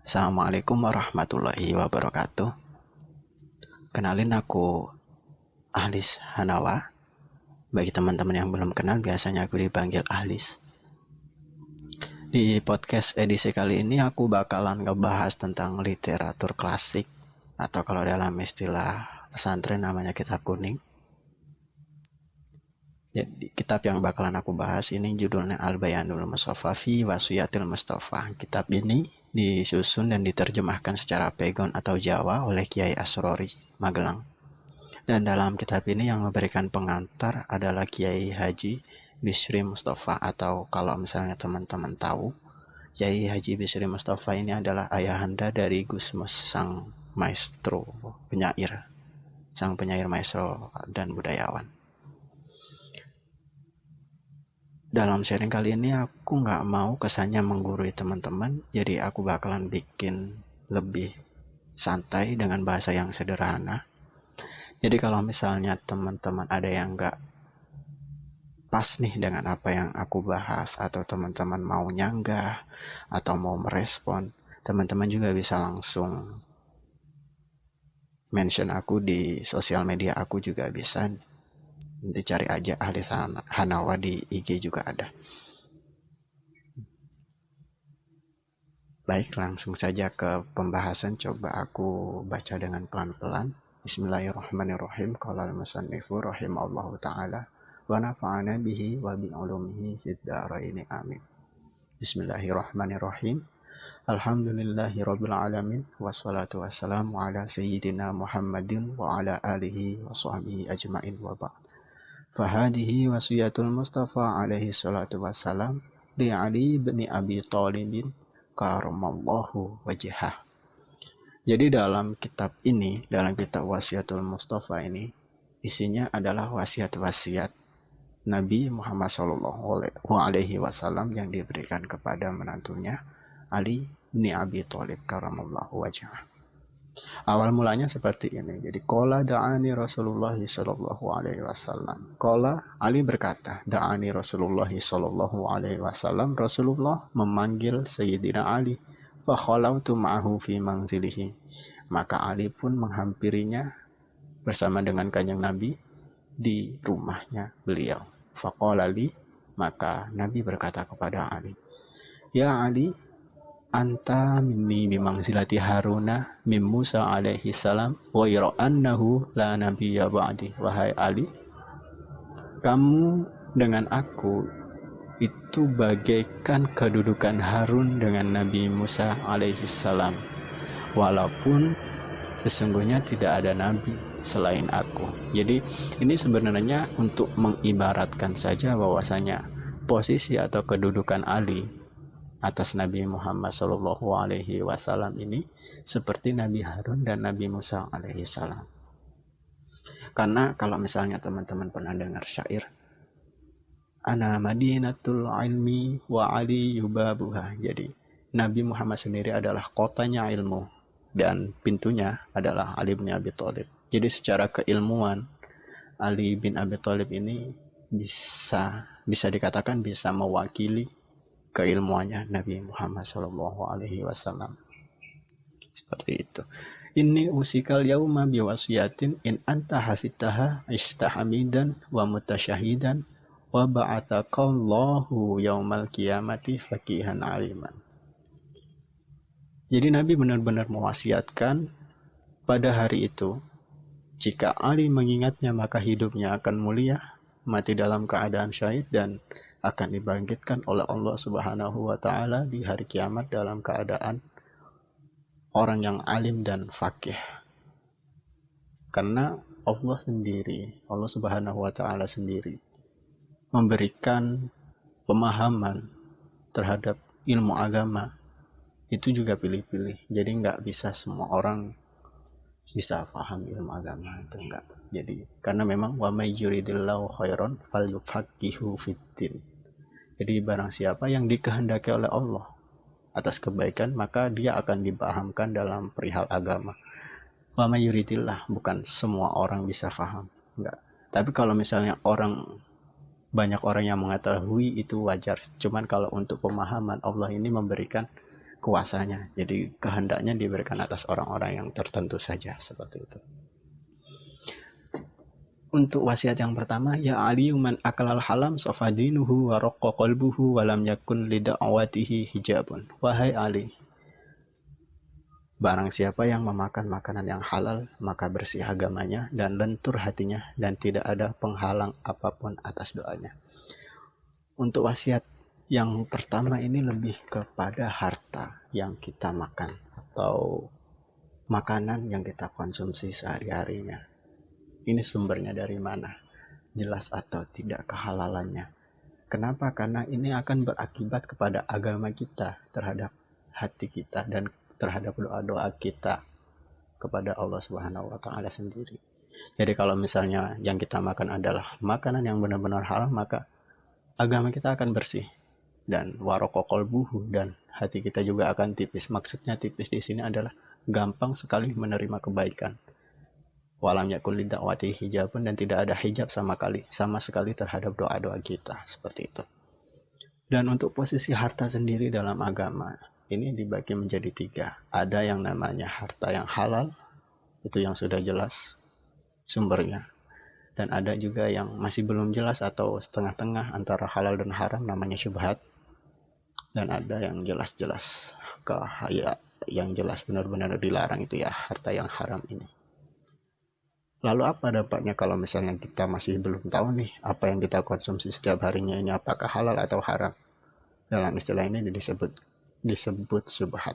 Assalamualaikum warahmatullahi wabarakatuh. Kenalin, aku Ahlis Hanawa. Bagi teman-teman yang belum kenal, biasanya aku dipanggil Ahlis. Di podcast edisi kali ini aku bakalan ngebahas tentang literatur klasik, atau kalau dalam istilah pesantren namanya kitab kuning. Jadi kitab yang bakalan aku bahas ini judulnya Al-Bayanul Mustafa fi Wasiyatil Mustafa. Kitab ini disusun dan diterjemahkan secara Pegon atau Jawa oleh Kiai Asrori Magelang. Dan dalam kitab ini yang memberikan pengantar adalah Kiai Haji Bisri Mustafa, atau kalau misalnya teman-teman tahu, Kiai Haji Bisri Mustafa ini adalah ayahanda dari Gusmus sang maestro penyair, sang penyair maestro dan budayawan. Dalam sharing kali ini aku nggak mau kesannya menggurui teman-teman, jadi aku bakalan bikin lebih santai dengan bahasa yang sederhana. Jadi kalau misalnya teman-teman ada yang nggak pas nih dengan apa yang aku bahas, atau teman-teman mau nyanggah atau mau merespon, teman-teman juga bisa langsung mention aku di sosial media aku juga bisa. Dicari aja Ahlis Hanawa di IG juga ada. Baik, langsung saja ke pembahasan. Coba aku baca dengan pelan-pelan. Bismillahirrahmanirrahim. Qala al-musannifu rahimallahu ta'ala wa nafa'ana bihi wa bi ulumihi fid dharaini amin. Bismillahirrahmanirrahim. Alhamdulillahi rabbil alamin, wassalatu wassalamu ala sayyidina Muhammadin wa ala alihi wa sahbihi ajmain wa ba'd. Fahadihi wasiyatul Mustafa alaihi salatu wassalam li Ali bin Abi Thalib karamallahu wajhah. Jadi dalam kitab ini, dalam kitab Wasiatul Mustafa ini, isinya adalah wasiat-wasiat Nabi Muhammad SAW yang diberikan kepada menantunya Ali bin Abi Thalib karamallahu wajhah. Awal mulanya seperti ini. Jadi qala da'ani Rasulullah sallallahu alaihi wasallam. Qala, Ali berkata, da'ani Rasulullah sallallahu alaihi wasallam. Rasulullah memanggil Sayyidina Ali. Fa khalautu ma'ahu fi manzilihi. Maka Ali pun menghampirinya bersama dengan Kanjeng Nabi di rumahnya beliau. Fa qala li, maka Nabi berkata kepada Ali, ya Ali, anta minni bimangzilati Haruna min Musa alaihi salam wa yara annahu la nabiyya ba'di. Wahai Ali, kamu dengan aku itu bagaikan kedudukan Harun dengan Nabi Musa alaihi salam, walaupun sesungguhnya tidak ada nabi selain aku. Jadi ini sebenarnya untuk mengibaratkan saja bahwasanya posisi atau kedudukan Ali atas Nabi Muhammad Shallallahu Alaihi Wasallam ini seperti Nabi Harun dan Nabi Musa Alaihi Salam. Karena kalau misalnya teman-teman pernah dengar syair, Ana Madinatul Ilmi wa Ali Yubabuha. Jadi Nabi Muhammad sendiri adalah kotanya ilmu dan pintunya adalah Ali bin Abi Thalib. Jadi secara keilmuan Ali bin Abi Thalib ini bisa dikatakan bisa mewakili keilmuannya Nabi Muhammad Shallallahu Alaihi Wasallam. Seperti itu. Ini usikal yauma biwasiyatin in anta hafidtaha istahamidan wa mutasyahidan wa ba'athakallahu yaumal qiyamati faqihan aliman. Jadi Nabi benar-benar mewasiatkan pada hari itu, jika Ali mengingatnya maka hidupnya akan mulia, mati dalam keadaan syahid, dan akan dibangkitkan oleh Allah Subhanahu wa taala di hari kiamat dalam keadaan orang yang alim dan faqih. Karena Allah sendiri, Allah Subhanahu wa taala sendiri memberikan pemahaman terhadap ilmu agama itu juga pilih-pilih. Jadi nggak bisa semua orang bisa paham ilmu agama, itu enggak. Jadi karena memang wa may yuridillahu khairan falyufaqihu fiddin. Jadi barang siapa yang dikehendaki oleh Allah atas kebaikan, maka dia akan dipahamkan dalam perihal agama. Wa may yuridillah, bukan semua orang bisa paham, enggak. Tapi kalau misalnya banyak orang yang mengetahui itu wajar. Cuman kalau untuk pemahaman, Allah ini memberikan kuasanya. Jadi kehendaknya diberikan atas orang-orang yang tertentu saja, seperti itu. Untuk wasiat yang pertama, ya Ali man akalal halam sofadinuhu wa raqqa qalbuhu wa lam yakun lida'awatihi hijabun. Wahai Ali, barang siapa yang memakan makanan yang halal, maka bersih agamanya dan lentur hatinya dan tidak ada penghalang apapun atas doanya. Untuk wasiat yang pertama ini lebih kepada harta yang kita makan atau makanan yang kita konsumsi sehari-harinya. Ini sumbernya dari mana? Jelas atau tidak kehalalannya. Kenapa? Karena ini akan berakibat kepada agama kita, terhadap hati kita, dan terhadap doa-doa kita kepada Allah Subhanahu wa Ta'ala sendiri. Jadi kalau misalnya yang kita makan adalah makanan yang benar-benar halal, maka agama kita akan bersih. Dan waraqqa qalbuhu, dan hati kita juga akan tipis. Maksudnya tipis di sini adalah gampang sekali menerima kebaikan. Walam yakul lidakwati hijabun, dan tidak ada hijab sama sekali terhadap doa-doa kita, seperti itu. Dan untuk posisi harta sendiri dalam agama ini dibagi menjadi 3. Ada yang namanya harta yang halal, itu yang sudah jelas sumbernya. Dan ada juga yang masih belum jelas atau setengah-tengah antara halal dan haram, namanya syubhat. Dan ada yang jelas-jelas yang jelas benar-benar dilarang, itu ya harta yang haram ini. Lalu apa dampaknya kalau misalnya kita masih belum tahu nih apa yang kita konsumsi setiap harinya ini apakah halal atau haram? Dalam istilah ini disebut syubhat.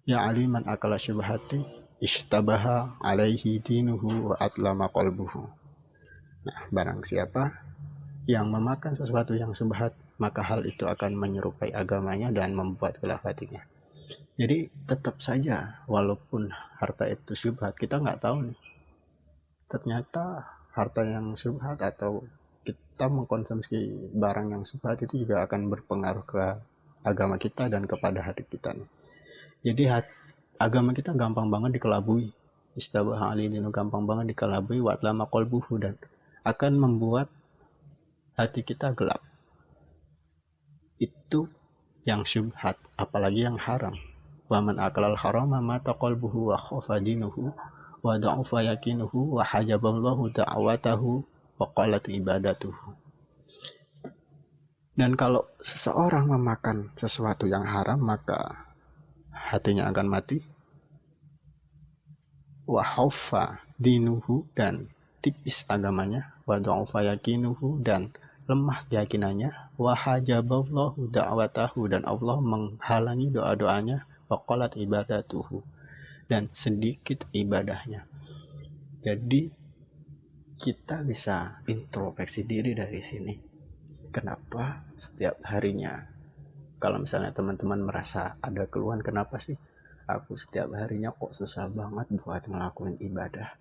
Ya aliman akala syubhati ishtabaha alaihi dinuhu wa atlama qalbuhu. Nah, barang siapa yang memakan sesuatu yang syubhat, maka hal itu akan menyerupai agamanya dan membuat khilaf hatinya. Jadi tetap saja walaupun harta itu syubhat, kita nggak tahu nih, ternyata harta yang syubhat atau kita mengkonsumsi barang yang syubhat itu juga akan berpengaruh ke agama kita dan kepada hati kita nih. Jadi agama kita gampang banget dikelabui. Istabah alidinu, gampang banget dikelabui, wa atlama qalbuhu, dan akan membuat hati kita gelap. Itu yang syubhat, apalagi yang haram. Wa man akalal harama mata qalbuhu wa khafa dinuhu wa da'ufa yakinuhu wa hajaballahu da'watahu wa qalat ibadatuhu. Dan kalau seseorang memakan sesuatu yang haram, maka hatinya akan mati. Wa khafa dinuhu, dan tipis agamanya. Wa da'ufa yakinuhu, dan lemah keyakinannya. Wa hajaballahu da'watahu, dan Allah menghalangi doa-doanya. Wa qalat ibadatuhu, dan sedikit ibadahnya. Jadi kita bisa introspeksi diri dari sini. Kenapa setiap harinya, kalau misalnya teman-teman merasa ada keluhan, kenapa sih aku setiap harinya kok susah banget buat ngelakuin ibadah?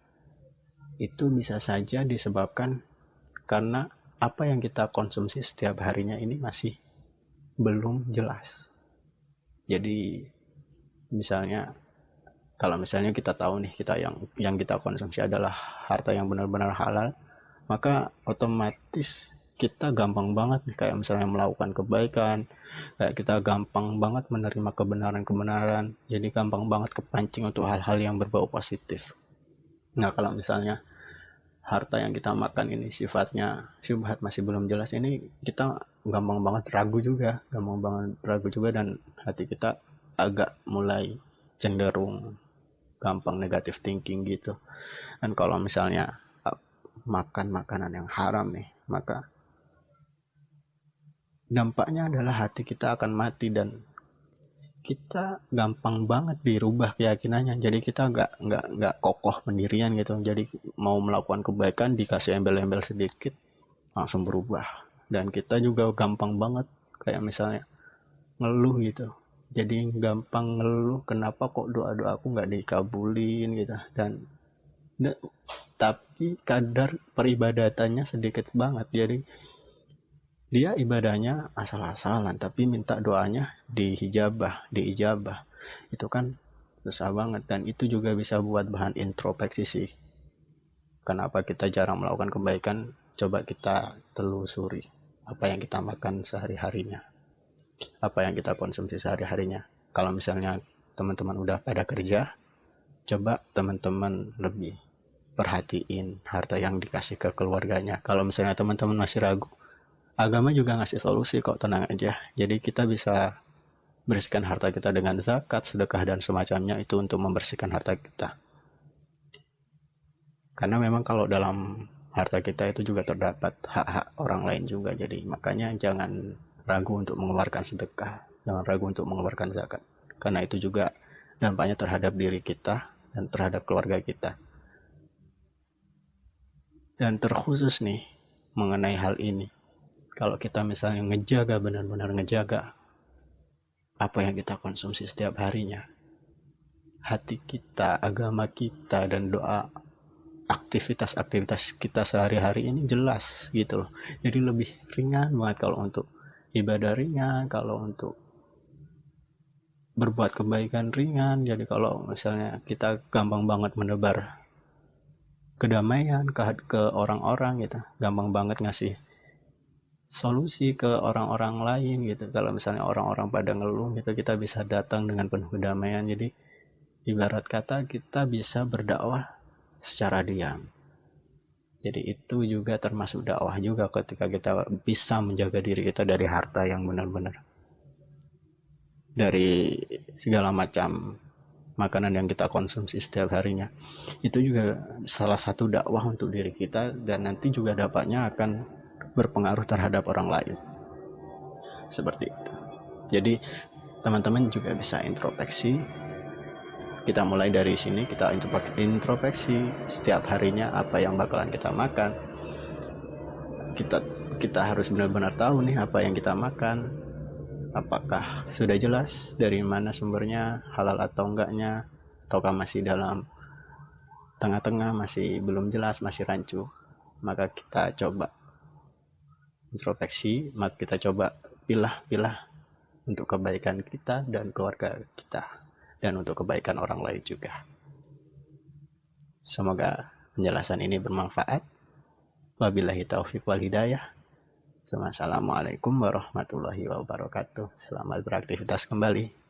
Itu bisa saja disebabkan karena apa yang kita konsumsi setiap harinya ini masih belum jelas. Jadi misalnya kalau misalnya kita tahu nih, kita yang kita konsumsi adalah harta yang benar-benar halal, maka otomatis kita gampang banget nih, kayak misalnya melakukan kebaikan, kayak kita gampang banget menerima kebenaran-kebenaran, jadi gampang banget kepancing untuk hal-hal yang berbau positif. Nah, kalau misalnya harta yang kita makan ini sifatnya syubhat, masih belum jelas, ini kita gampang banget ragu juga, dan hati kita agak mulai cenderung gampang negatif thinking gitu. Dan kalau misalnya makan makanan yang haram nih, maka dampaknya adalah hati kita akan mati dan kita gampang banget dirubah keyakinannya. Jadi kita nggak kokoh pendirian gitu. Jadi mau melakukan kebaikan dikasih embel-embel sedikit langsung berubah. Dan kita juga gampang banget kayak misalnya ngeluh gitu. Jadi gampang ngeluh, kenapa kok doa-doa aku nggak dikabulin gitu. Tapi kadar peribadatannya sedikit banget. Jadi dia ibadahnya asal-asalan, tapi minta doanya diijabah. Itu kan susah banget, dan itu juga bisa buat bahan introspeksi sih. Kenapa kita jarang melakukan kebaikan? Coba kita telusuri apa yang kita makan sehari-harinya, apa yang kita konsumsi sehari-harinya. Kalau misalnya teman-teman udah pada kerja, coba teman-teman lebih perhatiin harta yang dikasih ke keluarganya. Kalau misalnya teman-teman masih ragu, agama juga ngasih solusi kok, tenang aja. Jadi kita bisa bersihkan harta kita dengan zakat, sedekah, dan semacamnya, itu untuk membersihkan harta kita. Karena memang kalau dalam harta kita itu juga terdapat hak-hak orang lain juga. Jadi makanya jangan ragu untuk mengeluarkan sedekah, jangan ragu untuk mengeluarkan zakat. Karena itu juga dampaknya terhadap diri kita dan terhadap keluarga kita. Dan terkhusus nih mengenai hal ini, kalau kita misalnya ngejaga, benar-benar ngejaga apa yang kita konsumsi setiap harinya, hati kita, agama kita, dan doa, aktivitas-aktivitas kita sehari-hari ini jelas gitu loh. Jadi lebih ringan banget kalau untuk ibadah, ringan kalau untuk berbuat kebaikan, ringan. Jadi kalau misalnya kita gampang banget menebar kedamaian ke orang-orang gitu, gampang banget ngasih solusi ke orang-orang lain gitu. Kalau misalnya orang-orang pada ngeluh gitu, kita bisa datang dengan penuh kedamaian. Jadi ibarat kata kita bisa berdakwah secara diam. Jadi itu juga termasuk dakwah juga, ketika kita bisa menjaga diri kita dari harta yang benar-benar, dari segala macam makanan yang kita konsumsi setiap harinya. Itu juga salah satu dakwah untuk diri kita, dan nanti juga dampaknya akan berpengaruh terhadap orang lain. Seperti itu. Jadi teman-teman juga bisa introspeksi. Kita mulai dari sini, kita introspeksi setiap harinya apa yang bakalan kita makan. Kita harus benar-benar tahu nih apa yang kita makan, apakah sudah jelas dari mana sumbernya, halal atau enggaknya, ataukah masih dalam tengah-tengah, masih belum jelas, masih rancu. Maka kita coba introspeksi, maka kita coba pilah-pilah untuk kebaikan kita dan keluarga kita, dan untuk kebaikan orang lain juga. Semoga penjelasan ini bermanfaat. Wabillahi taufiq wal hidayah. Assalamualaikum warahmatullahi wabarakatuh. Selamat beraktivitas kembali.